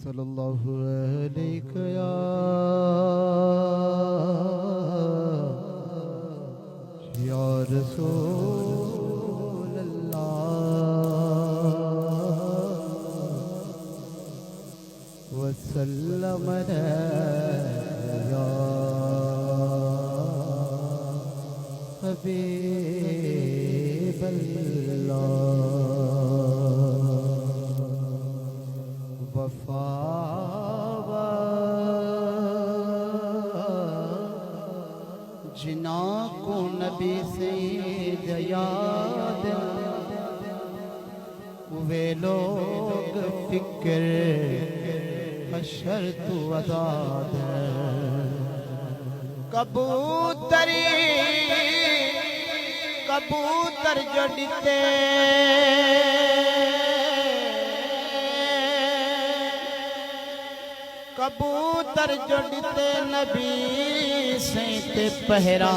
صلی اللہ علیہ یا رسول اللہ وسلم یا حبیب اللہ وفا جناں کو نبی سے یاد وہ لوگ فکر حشر تو آزاد کبوتر جو ڈتے کبوتر جو ڈتے نبی سینت پہرا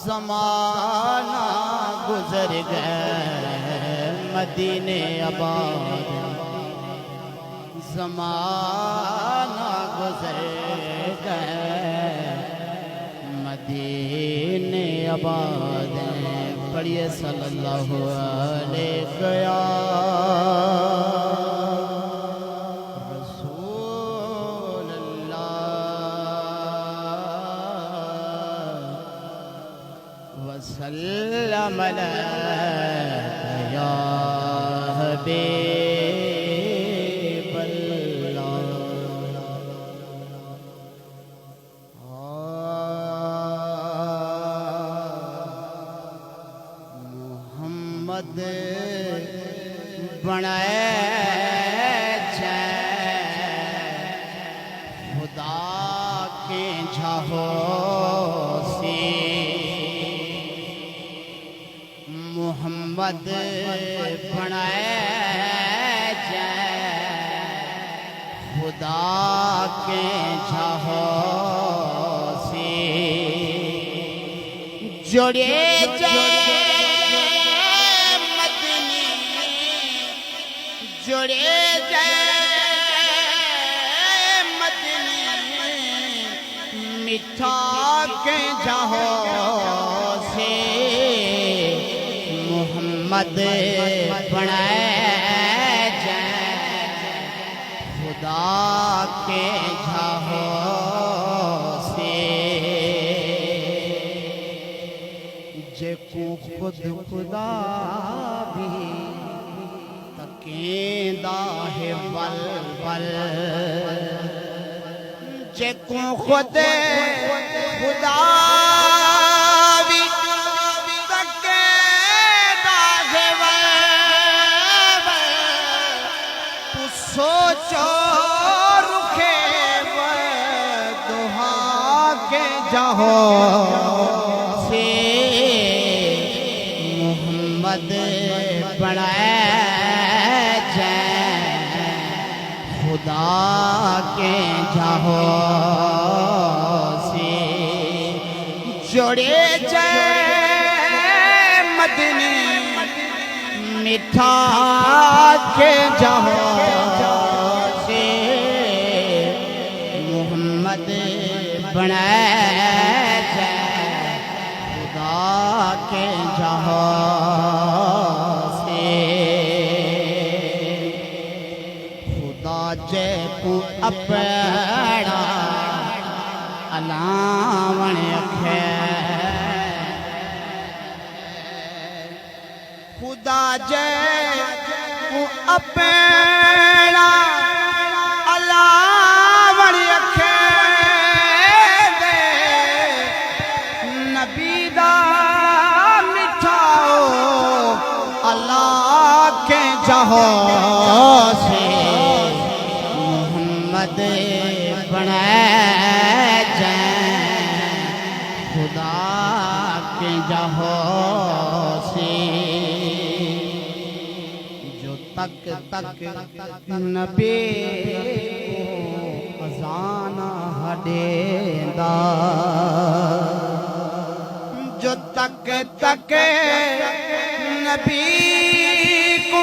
زمانہ گزر گئے مدینے آباد زمانہ گزر گئے مدینے آباد پڑھیے صلی اللہ علیہ رسول اللہ وسلم علیہ یا حبیب اللہ محمد بنائے خدا کے جھاہو سی محمد بنائے خدا کے جھاہو سی جوڑے جوڑے مدنی میٹھا کے جہو سے محمد بنائے خدا کے جہو سے جے کو خود خدا بھی کیندہ ہے ول ول جے کو خود خدا بھی کیندہ ہے ول ول تو سوچو رکھے دوہا کے جہو سے محمد بنائے خدا کے جہو سے جوڑے مدنی میٹھا کے جہو سے محمد بنائے خدا کے جہو جے کو اپنا علاوہ رکھے خدا جے کو اپنا علاوہ رکھے نبی دا مٹھاؤ اللہ کے جہو سے محمد بنائے خدا کے جہو سے جو تک نبی کو خزانہ ہڈیندا جو تک نبی کو